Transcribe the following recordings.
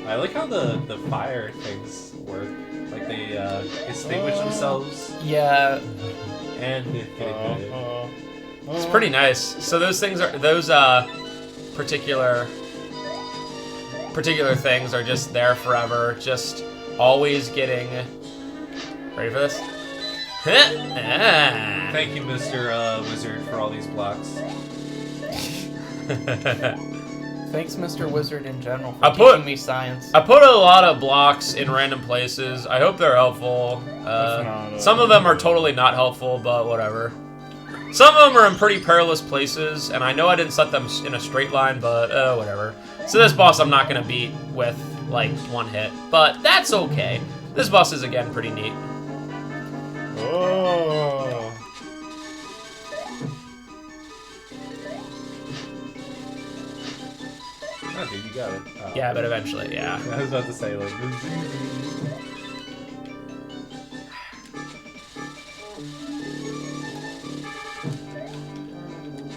I like how the fire things work. Like they extinguish themselves Yeah. and get ignited. It's pretty nice. So those things are particular things are just there forever, just always getting. Ready for this? Thank you, Mr. Wizard, for all these blocks. Thanks, Mr. Wizard in general, for I teaching me science. I put a lot of blocks in random places. I hope they're helpful. Some of them are totally not helpful, but whatever. Some of them are in pretty perilous places, and I know I didn't set them in a straight line, but whatever. So this boss I'm not going to beat with, like, one hit, but that's okay. This boss is, again, pretty neat. Oh. Oh, dude, you got it. Oh. Yeah, but eventually, yeah. I was about to say, like,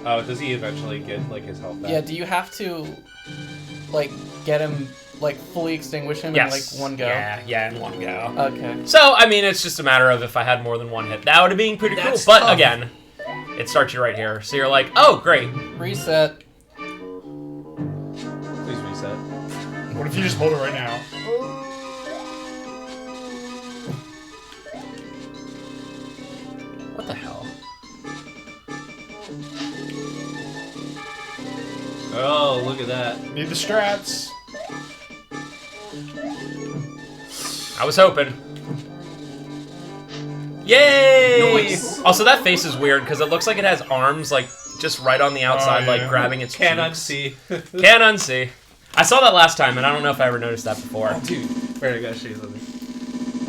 oh, does he eventually get, like, his health back? Yeah, do you have to, like, get him, like, fully extinguish him Yes. in, like, one go? Yeah, in one go. Okay. So, I mean, it's just a matter of if I had more than one hit. That would have been pretty cool, That's but tough. again, it starts you right here. So you're like, oh, great. Reset. Please reset. What if you just hold it right now? What the hell? Oh, look at that. Need the strats. I was hoping. Yay! Nice. Also, that face is weird because it looks like it has arms, like, just right on the outside, Oh, like, yeah. grabbing its Can't cheeks. unsee. Can't unsee. I saw that last time, and I don't know if I ever noticed that before. Oh, dude, wait, I gotta show you something.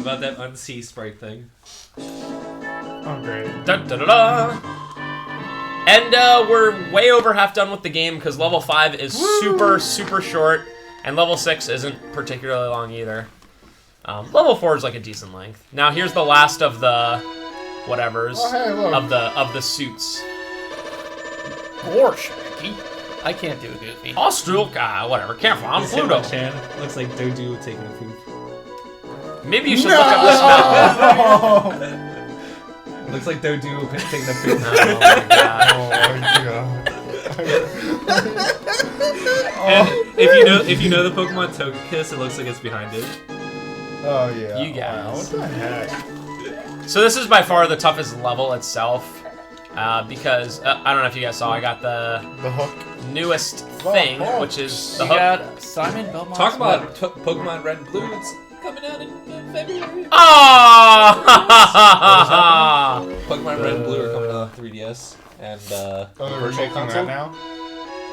About that unsee sprite thing. Oh, great. Da da da da! And we're way over half done with the game because level 5 is super, super short, and level 6 isn't particularly long either. Level 4 is like a decent length. Now here's the last of the whatevers Oh, hey, look. of the suits. Gosh, Mickey. I can't do a Goofy. Austrulka, whatever. Careful, I'm This hit Pluto. my chan. Looks like Dodu taking a poop. Maybe you should look up this map. Looks like Dodu taking a poop. Oh my god. Oh, my God. And if you know the Pokemon Togekiss, it looks like it's behind it. Oh, yeah. You guys. What the heck? So this is by far the toughest level itself. Because, I don't know if you guys saw, I got the The hook. newest thing, hook. which is the You hook. got Simon Belmont. Talk about Pokemon Red and Blue. It's coming out in February. Ah! Pokemon Red and Blue are coming out on 3DS and Oh, they're Virtual remaking Console. that now?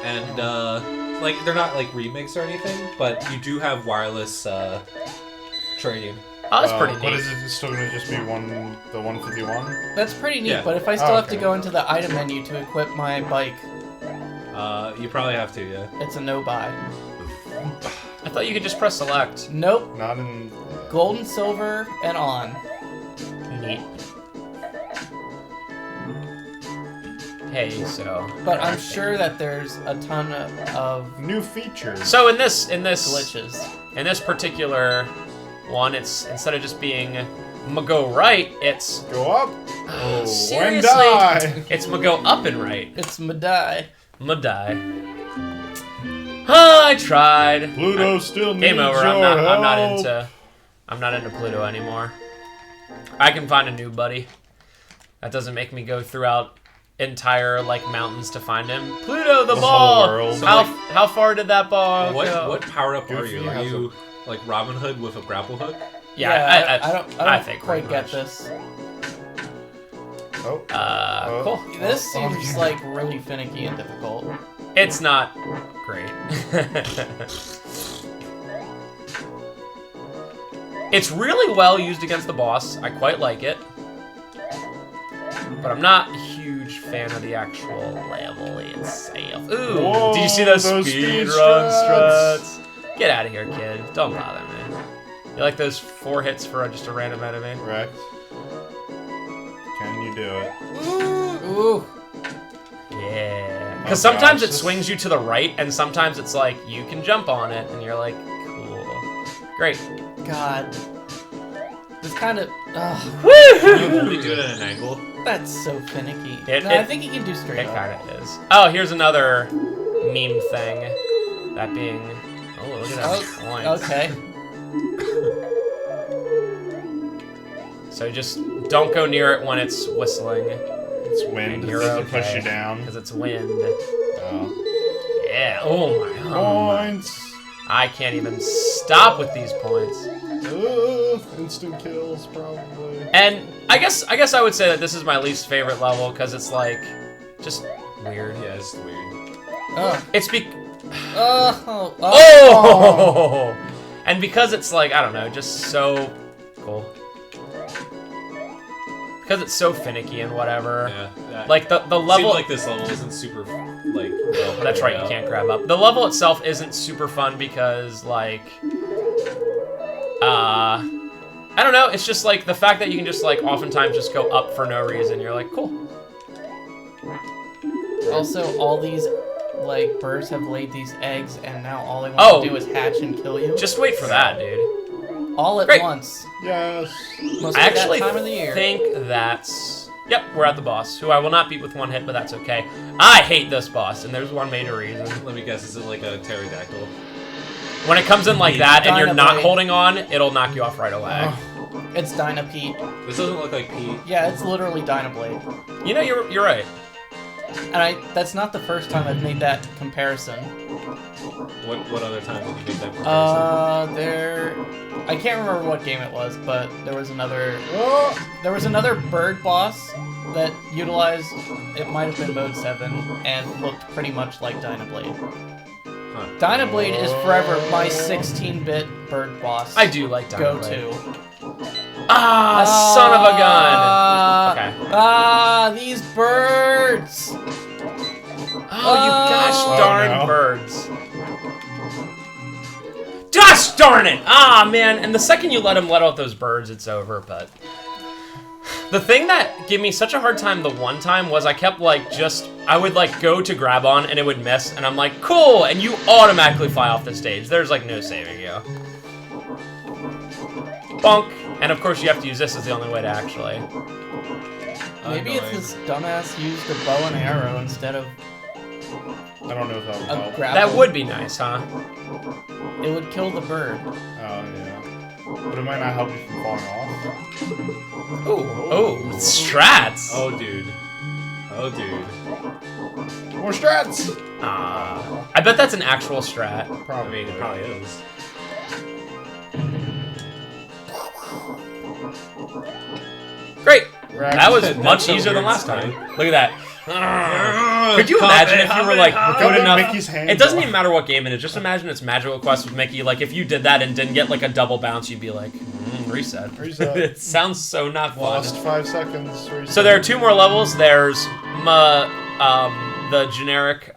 And like they're not like remakes or anything, but you do have wireless trading. Oh, that's pretty But neat. is it still going to just be the 151? That's pretty neat, Yeah. but if I still have to okay. go into the item menu to equip my bike, You probably have to, yeah. it's a no-buy. I thought you could just press select. Nope. Not in... Gold and silver and on. Neat. Hey, so. But I'm sure that there's a ton of New features. So in this glitches. in this particular one, it's instead of just being go right, it's Go up. Oh, seriously, and die. it's go up and right. It's Madai. Madai. Oh, I tried. Pluto still needs Game over. your I'm not into Pluto anymore. I can find a new buddy. That doesn't make me go throughout entire like mountains to find him. Pluto, the The ball. whole world. So, How like, how far did that ball What go? power up are Goofy you? Are has you like Robin Hood with a grapple hook? Yeah, I don't think quite pretty get much. this. Oh. Cool. This Oh, seems like really finicky and difficult. It's not great. It's really well used against the boss. I quite like it. But I'm not a huge fan of the actual level itself. Ooh, Whoa, did you see those those speed speed run strats. struts? Get out of here, kid. Don't bother me. You like those 4 hits for just a random enemy? Correct. Can you do it? Ooh. Yeah. Oh, Because sometimes gosh, it swings you to the right, and sometimes it's like, you can jump on it, and you're like, cool. Great. God. This kind of. You only do it at an angle. That's so finicky. It- No, it- I think you can do straight It up. kind of is. Oh, here's another meme thing. That being... Oh, look at that points. Okay. So just don't go near it when it's whistling, It's wind. And It you're doesn't push okay. you down. because it's wind. Oh. Yeah, oh my. Points. I can't even stop with these points. Instant kills, probably. And I guess I would say that this is my least favorite level, because it's like, just weird. Yeah, it's weird. Oh. It's Oh. Oh! And because it's like, I don't know, just so cool. Because it's so finicky and whatever. Yeah. Like the Seems level. like this level isn't super like. Well That's right, you out. can't grab up. The level itself isn't super fun because like, I don't know. It's just like the fact that you can just like oftentimes just go up for no reason. You're like, cool. Also, all these like birds have laid these eggs, and now all they want Oh. to do is hatch and kill you. Just wait for that, dude. all at Great. once. Yes. Most I of actually that time of the year. think that's... Yep, we're at the boss, who I will not beat with one hit, but that's okay. I hate this boss, and there's one major reason. Let me guess, is it like a pterodactyl? When it comes in like that and you're not Dynablade. holding on, it'll knock you off right away. It's Dynapete. This doesn't look like Pete. Yeah, it's literally Dynablade. You know, you're right. And that's not the first time I've made that comparison. What other time did you make that comparison? I can't remember what game it was, but there was another bird boss that utilized, it might have been Mode 7, and looked pretty much like Dynablade. Huh. Dynablade is forever my 16-bit bird boss. I do like Go Dynablade. to. Ah, son of a gun! Okay. These birds! Oh, you gosh darn no. birds. Gosh darn it! Ah, man. And the second you let out those birds, it's over, but... The thing that gave me such a hard time the one time was I kept, like, I would, like, go to grab on, and it would miss, and I'm like, cool! And you automatically fly off the stage. There's, like, no saving you. Bonk! And, of course, you have to use this as the only way to actually... Maybe if Annoying. this dumbass used a bow and arrow instead of I don't know if that would a help. grapple. That would be nice, huh? It would kill the bird. Oh, yeah. But it might not help you from falling off. Oh, strats! Oh, dude. Oh, dude. More strats! I bet that's an actual strat. I mean, it probably is. Great! Right. That was That's much a easier than weird last time. sight. Look at that. Could you imagine if you were like good Cut enough? Mickey's hands It doesn't off. even matter what game it is. Just imagine it's Magical Quest with Mickey. Like if you did that and didn't get like a double bounce, you'd be like, reset. Reset. It sounds so not fun. Lost 5 seconds. Reset. So there are 2 more levels. There's the generic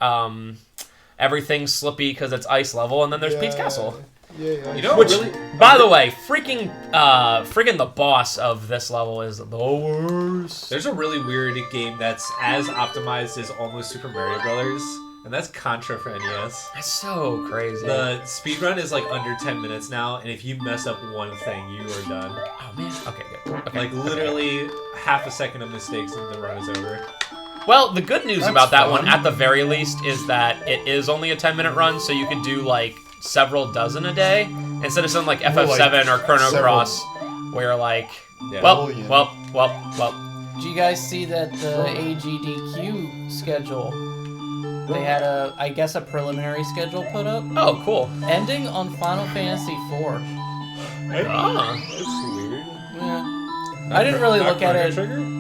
everything's slippy because it's ice level, and then there's Pete's Castle. Yeah. You know, Which, really, by the way, friggin' the boss of this level is the worst. there's a really weird game that's as optimized as almost Super Mario Brothers, and that's Contra for NES. That's so crazy. The speedrun is like under 10 minutes now, and if you mess up one thing, you are done. Oh man. Okay, good. Okay. Like literally half a second of mistakes and the run is over. Well, the good news That's about that one, fun. at the very least, is that it is only a 10-minute run, so you can do like several dozen a day instead of something like FF7 or Chrono several. Cross, where you're like, Yeah. well. Did you guys see that the AGDQ schedule? They had I guess a preliminary schedule put up, Oh, cool. ending on Final Fantasy IV. Ah. That's weird. Yeah. I didn't really look at it. Trigger?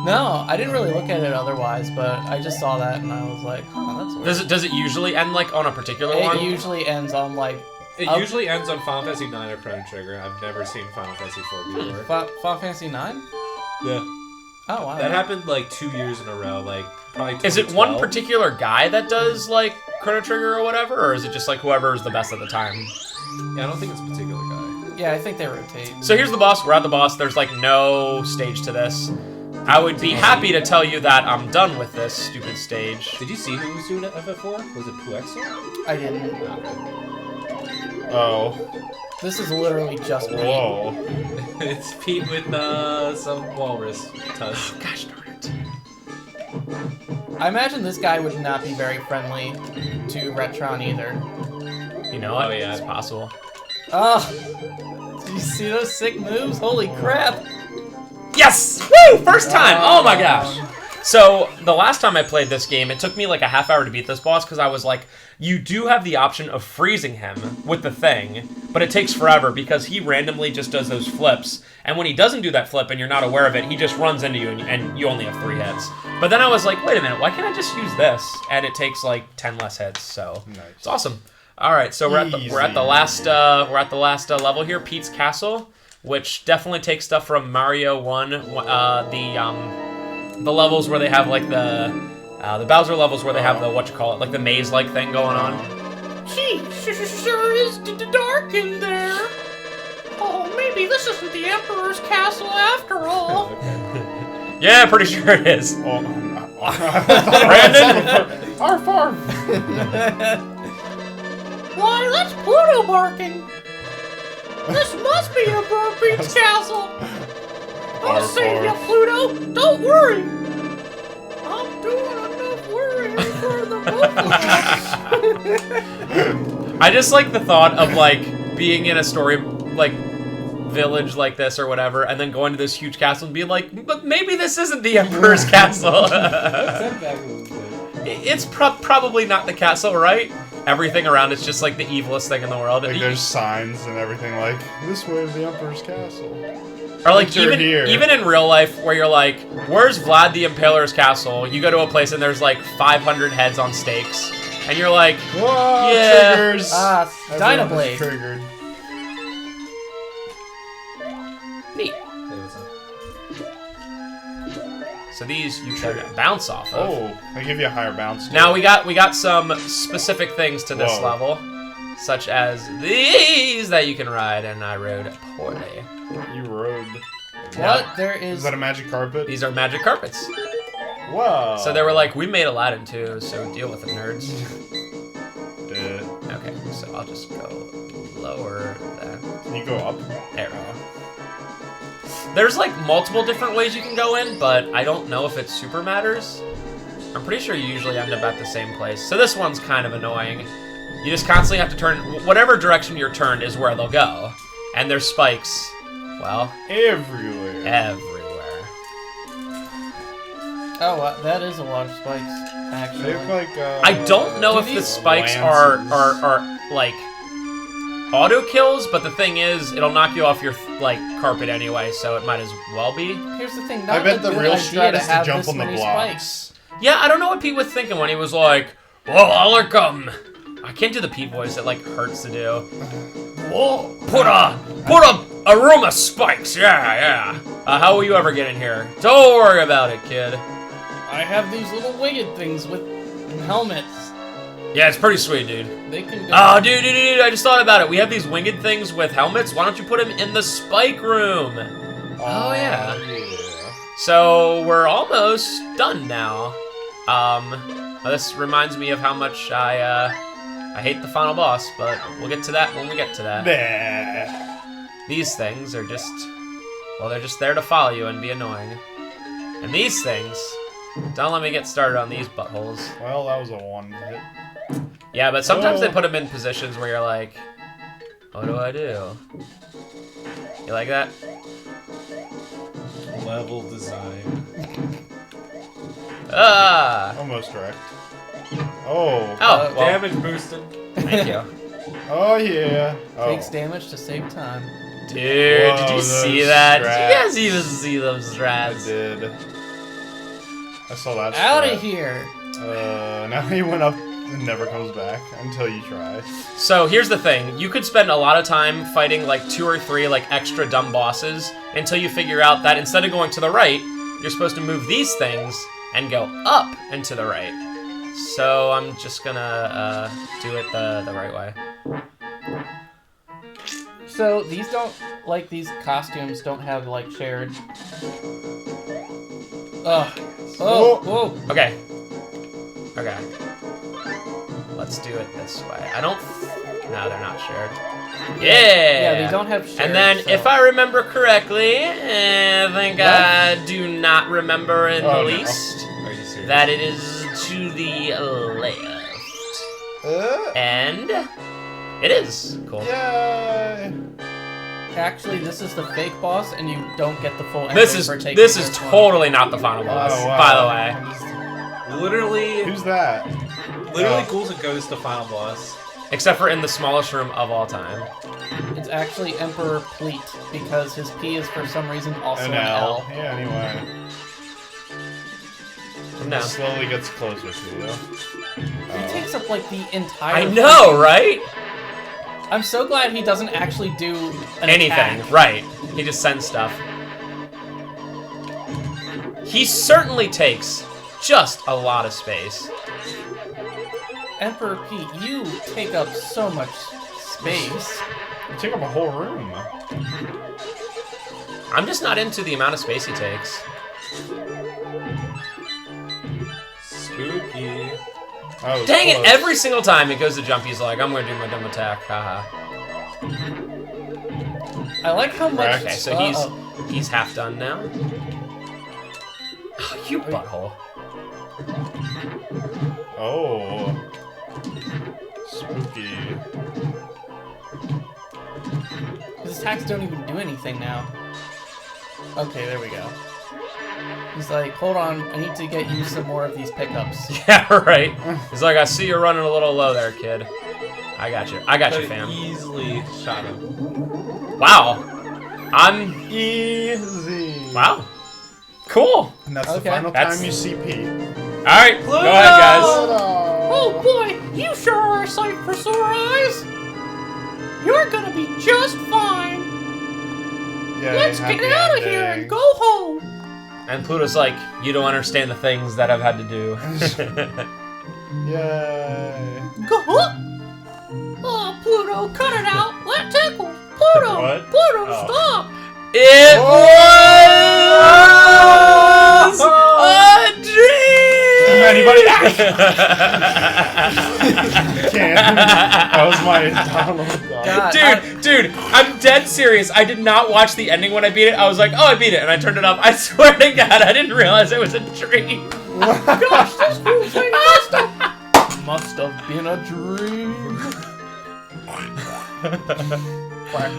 No, I didn't really look at it otherwise, but I just saw that and I was like, oh, that's weird. Does it usually end like on a particular It one? usually ends on like It Up- usually ends on Final Fantasy 9 or Chrono Trigger. I've never seen Final Fantasy 4 before. Final Fantasy 9. Yeah. Oh wow. That happened like 2 years in a row, like probably. Is it one 2012. particular guy that does like Chrono Trigger or whatever, or is it just like whoever is the best at the time? Yeah, I don't think it's a particular guy. Yeah, I think they rotate. So here's the boss. We're at the boss. There's like no stage to this. I would be happy to tell you that I'm done with this stupid stage. Did you see who was doing it FF4? Was it Puexo? I didn't. Okay. Oh. This is literally just me. Whoa. It's Pete with some walrus tusk. Gosh darn it. I imagine this guy would not be very friendly to Retron either. You know what? Oh, yeah. It's possible. Oh, do you see those sick moves? Holy crap! Yes! Woo! First time! Oh my gosh! So, the last time I played this game, it took me like a half hour to beat this boss because I was like, you do have the option of freezing him with the thing, but it takes forever because he randomly just does those flips. And when he doesn't do that flip and you're not aware of it, he just runs into you and you only have 3 hits. But then I was like, wait a minute, why can't I just use this? And it takes like 10 less hits, so Nice. it's awesome. All right, so we're at the last level here, Pete's Castle, which definitely takes stuff from Mario 1, the levels where they have like the Bowser levels where they have the like the maze-like thing going on. Gee, sure is dark in there. Oh, maybe this isn't the Emperor's castle after all. Yeah, pretty sure it is. Oh, Brandon? Arf, arf. Why, that's Pluto barking. This must be Emperor Pete's castle. I'll Arf, save you, arf. Pluto. Don't worry. I'm doing enough worrying for the both of us. I just like the thought of like being in a story like village like this or whatever, and then going to this huge castle and being like, but maybe this isn't the Emperor's castle. It's probably not the castle, right? Everything around it's just like the evilest thing in the world. Like there's signs and everything like, this way to the Emperor's castle. Or like Enter here. even in real life where you're like, where's Vlad the Impaler's castle? You go to a place and there's like 500 heads on stakes. And you're like, Whoa, Yeah. triggers! Ah, Everyone is Dynablade. triggered. neat. So these you try to bounce off of. Oh, they give you a higher bounce. too. Now we got some specific things to this Whoa. level, such as these that you can ride, and I rode poorly. You rode. What? There Is is... that a magic carpet? These are magic carpets. Whoa. So they were like, we made Aladdin too, so deal with it, nerds. Dude. Okay, so I'll just go lower that. Can you go up? There we go. There's like multiple different ways you can go in, but I don't know if it super matters. I'm pretty sure you usually end up at the same place. So this one's kind of annoying. You just constantly have to turn, whatever direction you're turned is where they'll go. And there's spikes, well, Everywhere. everywhere. Oh, that is a lot of spikes, They actually. look like, I don't know Do if the these spikes are lances. like auto kills, but the thing is, it'll knock you off your like carpet anyway, so it might as well be. Here's the thing, I not bet a the good real idea strat to is to have jump this on the many blocks. spikes. Yeah, I don't know what Pete was thinking when he was like, "Well, Alarcum." I can't do the Pete voice; it like hurts to do. Whoa! Put a room of spikes. Yeah. How will you ever get in here? Don't worry about it, kid. I have these little winged things with helmets. Yeah, it's pretty sweet, dude. They can go... Oh, dude, I just thought about it. We have these winged things with helmets. Why don't you put them in the spike room? Oh, yeah. So, we're almost done now. This reminds me of how much I hate the final boss, but we'll get to that when we get to that. Bah. These things are just, well, they're just there to follow you and be annoying. And these things, don't let me get started on these buttholes. Well, that was a one hit. Yeah, but sometimes Oh. they put them in positions where you're like, what do I do? You like that? Level design. Ah! Almost wrecked. Oh. Oh, well, Damage boosted. thank you. Oh, yeah. Oh. Takes damage to save time. Dude, did Whoa, you those see that? Did you guys strats. even see those I strats? did. I saw that. Out strat. of here! Now he went up and never comes back until you try. So here's the thing. You could spend a lot of time fighting like 2 or 3 like extra dumb bosses until you figure out that instead of going to the right, you're supposed to move these things and go up and to the right. So I'm just gonna do it the right way. So, these don't, like, these costumes don't have, like, shared... Ugh. Oh, whoa. Okay. Okay. Let's do it this way. I don't... No, they're not shared. Yeah. they don't have shares. And then, so. if I remember correctly, I think I do not remember in the no. least Are you serious? that it is to the left. And it is. Cool. Yay! Actually, this is the fake boss, and you don't get the full. This entry is for taking this is this one. totally not the final boss, Oh, wow. by the way. Literally, Who's that? literally, Oh. Ghouls and Ghosts, the final boss. Except for in the smallest room of all time. It's actually Emperor Pleat because his P is for some reason also An an L. L. Yeah, anyway. No. It slowly gets closer to you. He takes up like the entire. I know, right? I'm so glad he doesn't actually do an Anything, attack. right. He just sends stuff. He certainly takes just a lot of space. Emperor Pete, you take up so much space. You take up a whole room. I'm just not into the amount of space he takes. Spooky. Oh, Dang it, close. every single time it goes to jump, he's like, I'm gonna do my dumb attack, haha. I like how much. Correct. Okay, so he's half done now. Oh, you butthole. Oh. Spooky. His attacks don't even do anything now. Okay, there we go. He's like, hold on, I need to get you some more of these pickups. Yeah, right. He's like, I see you're running a little low there, kid. I got you, But fam. easily shot him. Wow. I'm... Easy. Wow. Cool. And that's Okay. the final That's- time you see Pete. Alright, go ahead, guys. Oh boy, you sure are a sight for sore eyes. You're gonna be just fine. Yay, Let's get happy out of here and ending. go home. And Pluto's like, you don't understand the things that I've had to do. Yay. Go. Oh, Pluto, cut it out. That tickles. Pluto. What? Pluto, Oh. stop. It was a dream! Anybody? Can't. That was my Donald Duck. God, Dude, I'm dead serious. I did not watch the ending when I beat it. I was like, oh, I beat it, and I turned it off. I swear to God, I didn't realize it was a dream. Gosh, this whole thing must have been a dream.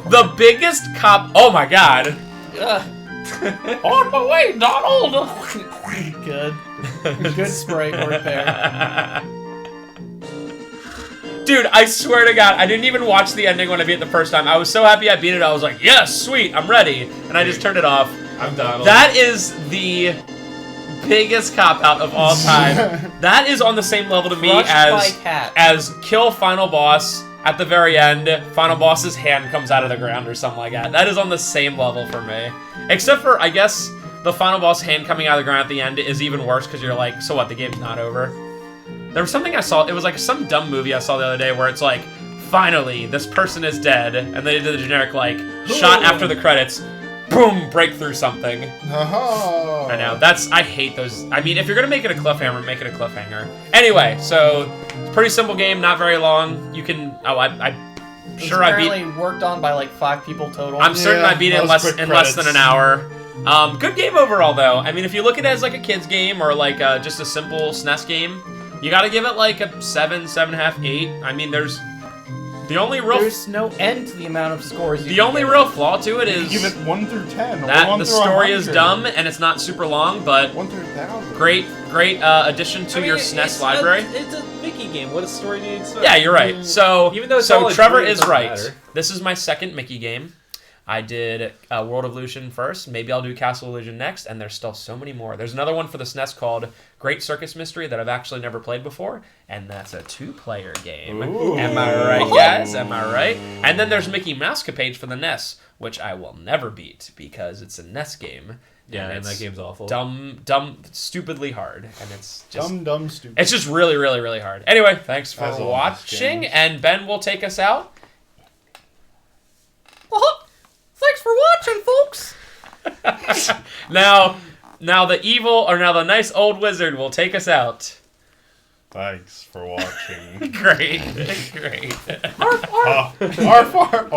The biggest cop. Oh my God. On my way, Donald. Good. Good spray work there. Dude, I swear to God, I didn't even watch the ending when I beat it the first time. I was so happy I beat it. I was like, yes, sweet, I'm ready. And I just turned it off. I'm Donald. That is the biggest cop-out of all time. That is on the same level to me Crushed by as cat. kill final boss at the very end. Final boss's hand comes out of the ground or something like that. That is on the same level for me. Except for, I guess, the final boss hand coming out of the ground at the end is even worse because you're like, so what, the game's not over? There was something I saw, it was like some dumb movie I saw the other day where it's like, finally, this person is dead, and they did the generic, like, shot after the credits, boom, break through something. Oh. I know, I hate those. I mean, if you're gonna make it a cliffhanger, make it a cliffhanger. Anyway, so, it's a pretty simple game, not very long. You can, I'm sure I beat, apparently worked on by like 5 people total. I'm certain I beat it in those less quick than an credits. hour. Good game overall, though. I mean, if you look at it as like a kid's game or like just a simple SNES game, you gotta give it like a 7, 7.5, 8. I mean, there's the only no end to the amount of scores. the only real flaw to it You is give it 1 through 10. Or that 1 the through story is 100. dumb and it's not super long, but 1 through 1,000. great addition to your SNES library. It's a Mickey game. What a story do you expect? Yeah, you're right. So, Even though it's all a Trevor dream, it is doesn't right. matter. This is my second Mickey game. I did World of Illusion first. Maybe I'll do Castle Illusion next, and there's still so many more. There's another one for the SNES called Great Circus Mystery that I've actually never played before, and that's a 2-player game. Ooh. Am I right, guys? Am I right? And then there's Mickey Mousecapades for the NES, which I will never beat because it's a NES game. Yeah, and it's that game's awful. dumb, stupidly hard, and it's just Dumb, stupid. it's just really, really, really hard. Anyway, thanks for As all these watching, games. and Ben will take us out. Thanks for watching, folks. Now the evil, or now the nice old wizard will take us out. Thanks for watching. Great. Great. Arf, arf, arf.